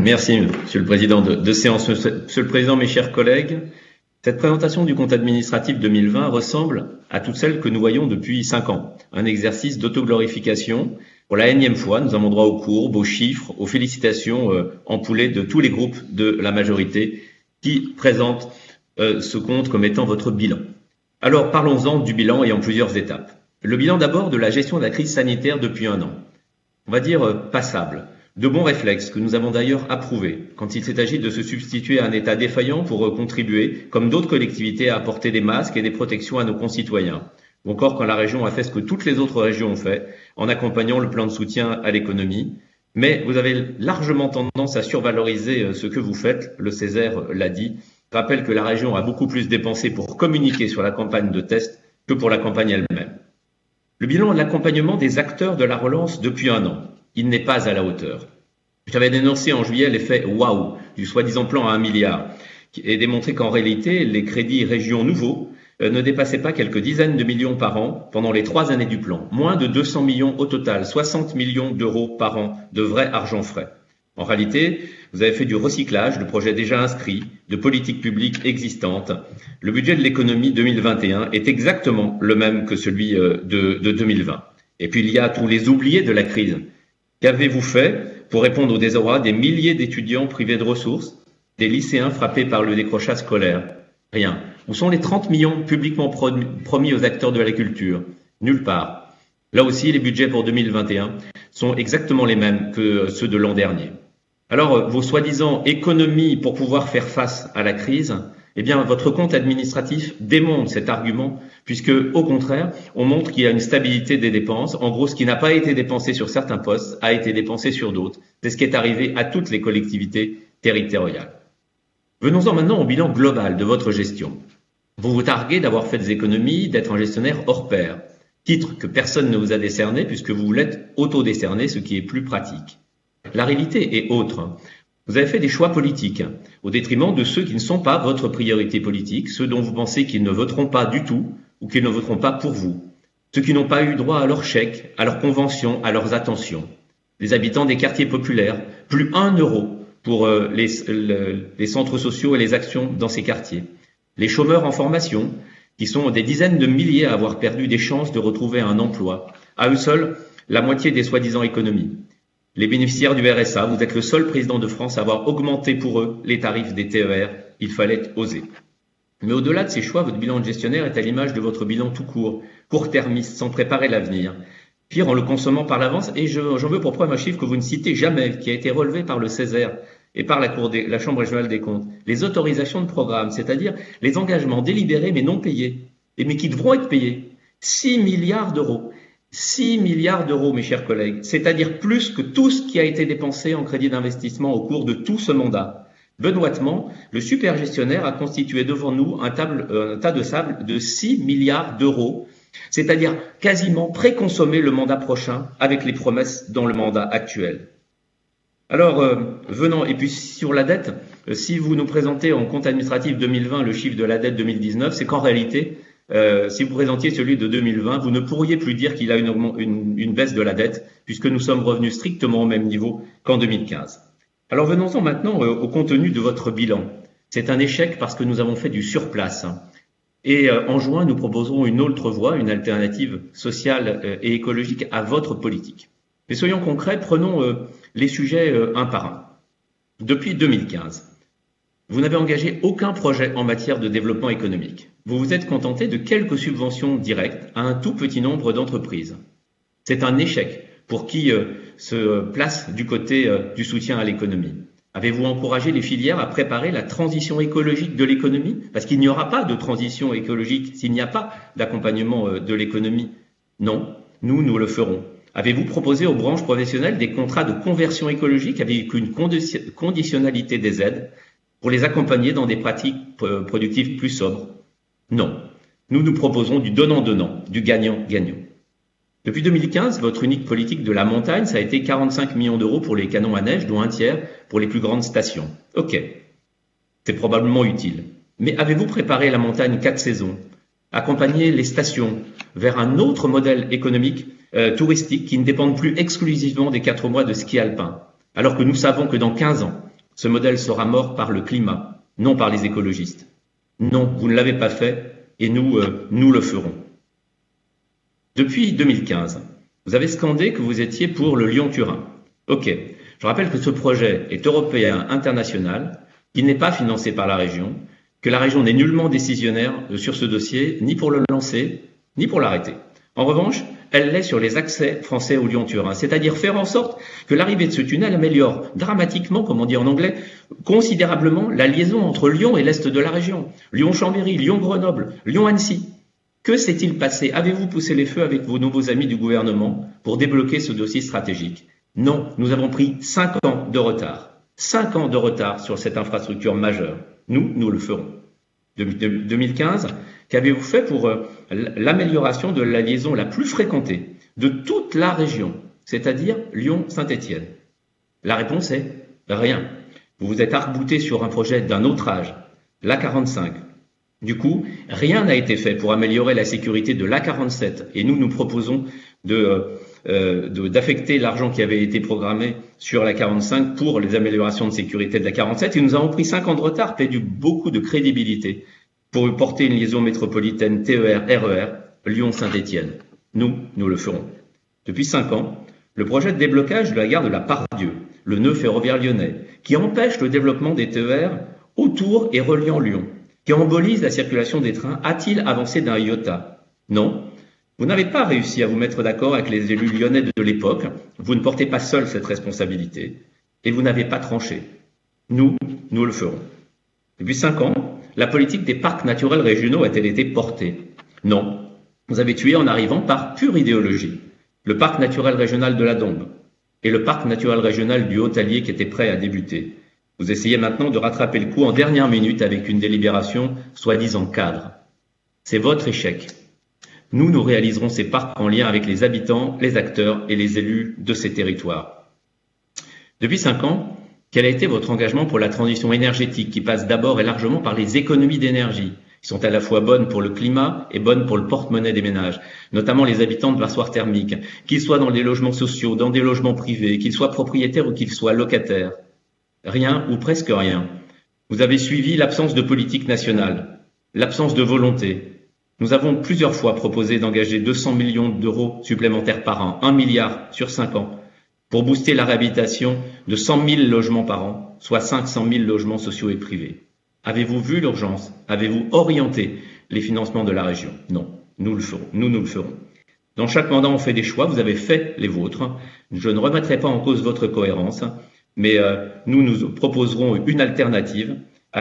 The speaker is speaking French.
Merci, Monsieur le Président de séance. Monsieur le Président, mes chers collègues, cette présentation du compte administratif 2020 ressemble à toutes celles que nous voyons depuis 5 ans. Un exercice d'autoglorification. Pour la énième fois, nous avons droit aux courbes, aux chiffres, aux félicitations empoulées de tous les groupes de la majorité qui présentent ce compte comme étant votre bilan. Alors, parlons-en du bilan et en plusieurs étapes. Le bilan d'abord de la gestion de la crise sanitaire depuis 1 an. On va dire passable. De bons réflexes que nous avons d'ailleurs approuvés quand il s'est agi de se substituer à un État défaillant pour contribuer, comme d'autres collectivités, à apporter des masques et des protections à nos concitoyens. Ou encore quand la région a fait ce que toutes les autres régions ont fait en accompagnant le plan de soutien à l'économie. Mais vous avez largement tendance à survaloriser ce que vous faites, le Césaire l'a dit. Je rappelle que la région a beaucoup plus dépensé pour communiquer sur la campagne de test que pour la campagne elle-même. Le bilan de l'accompagnement des acteurs de la relance depuis 1 an. Il n'est pas à la hauteur. J'avais dénoncé en juillet l'effet waouh du soi-disant plan à 1 milliard et démontré qu'en réalité, les crédits régions nouveaux ne dépassaient pas quelques dizaines de millions par an pendant les 3 années du plan. Moins de 200 millions au total, 60 millions d'euros par an de vrai argent frais. En réalité, vous avez fait du recyclage de projets déjà inscrits, de politiques publiques existantes. Le budget de l'économie 2021 est exactement le même que celui de 2020. Et puis il y a tous les oubliés de la crise. Qu'avez-vous fait pour répondre au désarroi des milliers d'étudiants privés de ressources, des lycéens frappés par le décrochage scolaire? Rien. Où sont les 30 millions publiquement promis aux acteurs de la culture? Nulle part. Là aussi, les budgets pour 2021 sont exactement les mêmes que ceux de l'an dernier. Alors, vos soi-disant économies pour pouvoir faire face à la crise, eh bien, votre compte administratif démonte cet argument, puisque, au contraire, on montre qu'il y a une stabilité des dépenses. En gros, ce qui n'a pas été dépensé sur certains postes a été dépensé sur d'autres. C'est ce qui est arrivé à toutes les collectivités territoriales. Venons-en maintenant au bilan global de votre gestion. Vous vous targuez d'avoir fait des économies, d'être un gestionnaire hors pair. Titre que personne ne vous a décerné, puisque vous l'êtes auto-décerné, ce qui est plus pratique. La réalité est autre. Vous avez fait des choix politiques au détriment de ceux qui ne sont pas votre priorité politique, ceux dont vous pensez qu'ils ne voteront pas du tout ou qu'ils ne voteront pas pour vous, ceux qui n'ont pas eu droit à leurs chèques, à leurs conventions, à leurs attentions. Les habitants des quartiers populaires, plus 1 euro pour les centres sociaux et les actions dans ces quartiers. Les chômeurs en formation, qui sont des dizaines de milliers à avoir perdu des chances de retrouver un emploi. À eux seuls, la moitié des soi-disant économies. Les bénéficiaires du RSA, vous êtes le seul président de France à avoir augmenté pour eux les tarifs des TER. Il fallait oser. Mais au-delà de ces choix, votre bilan de gestionnaire est à l'image de votre bilan tout court, court-termiste, sans préparer l'avenir. Pire, en le consommant par l'avance, et j'en veux pour preuve un chiffre que vous ne citez jamais, qui a été relevé par le Césaire et par la Chambre régionale des comptes. Les autorisations de programme, c'est-à-dire les engagements délibérés mais non payés, mais qui devront être payés. 6 milliards d'euros. 6 milliards d'euros, mes chers collègues, c'est-à-dire plus que tout ce qui a été dépensé en crédit d'investissement au cours de tout ce mandat. Benoîtement, le super gestionnaire a constitué devant nous un tas de sable de 6 milliards d'euros, c'est-à-dire quasiment préconsommer le mandat prochain avec les promesses dans le mandat actuel. Alors, et puis sur la dette, si vous nous présentez en compte administratif 2020 le chiffre de la dette 2019, c'est qu'en réalité, si vous présentiez celui de 2020, vous ne pourriez plus dire qu'il y a une baisse de la dette, puisque nous sommes revenus strictement au même niveau qu'en 2015. Alors venons-en maintenant au contenu de votre bilan. C'est un échec parce que nous avons fait du surplace. Et en juin, nous proposerons une autre voie, une alternative sociale et écologique à votre politique. Mais soyons concrets, prenons les sujets un par un. Depuis 2015, vous n'avez engagé aucun projet en matière de développement économique. Vous vous êtes contenté de quelques subventions directes à un tout petit nombre d'entreprises. C'est un échec pour qui se place du côté du soutien à l'économie. Avez-vous encouragé les filières à préparer la transition écologique de l'économie? Parce qu'il n'y aura pas de transition écologique s'il n'y a pas d'accompagnement de l'économie. Non, nous le ferons. Avez-vous proposé aux branches professionnelles des contrats de conversion écologique avec une conditionnalité des aides pour les accompagner dans des pratiques productives plus sobres? Non. Nous proposons du donnant-donnant, du gagnant-gagnant. Depuis 2015, votre unique politique de la montagne, ça a été 45 millions d'euros pour les canons à neige, dont un tiers pour les plus grandes stations. Ok, c'est probablement utile. Mais avez-vous préparé la montagne 4 saisons, accompagné les stations vers un autre modèle économique touristique qui ne dépende plus exclusivement des 4 mois de ski alpin, alors que nous savons que dans 15 ans, Ce modèle sera mort par le climat, non par les écologistes. Non, vous ne l'avez pas fait et nous le ferons. Depuis 2015, vous avez scandé que vous étiez pour le Lyon-Turin. Ok, je rappelle que ce projet est européen international, qu'il n'est pas financé par la région, que la région n'est nullement décisionnaire sur ce dossier, ni pour le lancer, ni pour l'arrêter. En revanche, elle l'est sur les accès français au Lyon-Turin, c'est-à-dire faire en sorte que l'arrivée de ce tunnel améliore dramatiquement, comme on dit en anglais, considérablement la liaison entre Lyon et l'est de la région. Lyon-Chambéry, Lyon-Grenoble, Lyon-Annecy. Que s'est-il passé? Avez-vous poussé les feux avec vos nouveaux amis du gouvernement pour débloquer ce dossier stratégique? Non, nous avons pris 5 ans de retard. 5 ans de retard sur cette infrastructure majeure. Nous le ferons. 2015, qu'avez-vous fait pour l'amélioration de la liaison la plus fréquentée de toute la région, c'est-à-dire Lyon-Saint-Étienne? La réponse est rien. Vous vous êtes arc-bouté sur un projet d'un autre âge, l'A45. Du coup, rien n'a été fait pour améliorer la sécurité de l'A47 et nous proposons d'affecter l'argent qui avait été programmé sur la 45 pour les améliorations de sécurité de la 47 et nous avons pris 5 ans de retard, perdu beaucoup de crédibilité pour porter une liaison métropolitaine TER-RER Lyon-Saint-Étienne. Nous le ferons. Depuis 5 ans, le projet de déblocage de la gare de la Part-Dieu, le nœud ferroviaire lyonnais, qui empêche le développement des TER autour et reliant Lyon, qui embolise la circulation des trains, a-t-il avancé d'un iota? Non. Vous n'avez pas réussi à vous mettre d'accord avec les élus lyonnais de l'époque. Vous ne portez pas seul cette responsabilité. Et vous n'avez pas tranché. Nous le ferons. Depuis 5 ans, la politique des parcs naturels régionaux a-t-elle été portée? Non. Vous avez tué en arrivant par pure idéologie. Le parc naturel régional de la Dombe et le parc naturel régional du Haut-Allier qui était prêt à débuter. Vous essayez maintenant de rattraper le coup en dernière minute avec une délibération soi-disant cadre. C'est votre échec. Nous réaliserons ces parcs en lien avec les habitants, les acteurs et les élus de ces territoires. Depuis 5 ans, quel a été votre engagement pour la transition énergétique qui passe d'abord et largement par les économies d'énergie, qui sont à la fois bonnes pour le climat et bonnes pour le porte-monnaie des ménages, notamment les habitants de passoires thermiques, qu'ils soient dans des logements sociaux, dans des logements privés, qu'ils soient propriétaires ou qu'ils soient locataires? Rien ou presque rien. Vous avez suivi l'absence de politique nationale, l'absence de volonté. Nous avons plusieurs fois proposé d'engager 200 millions d'euros supplémentaires par an, 1 milliard sur 5 ans, pour booster la réhabilitation de 100 000 logements par an, soit 500 000 logements sociaux et privés. Avez-vous vu l'urgence? Avez-vous orienté les financements de la région? Non, nous le ferons. Dans chaque mandat, on fait des choix, vous avez fait les vôtres. Je ne remettrai pas en cause votre cohérence. Mais nous proposerons une alternative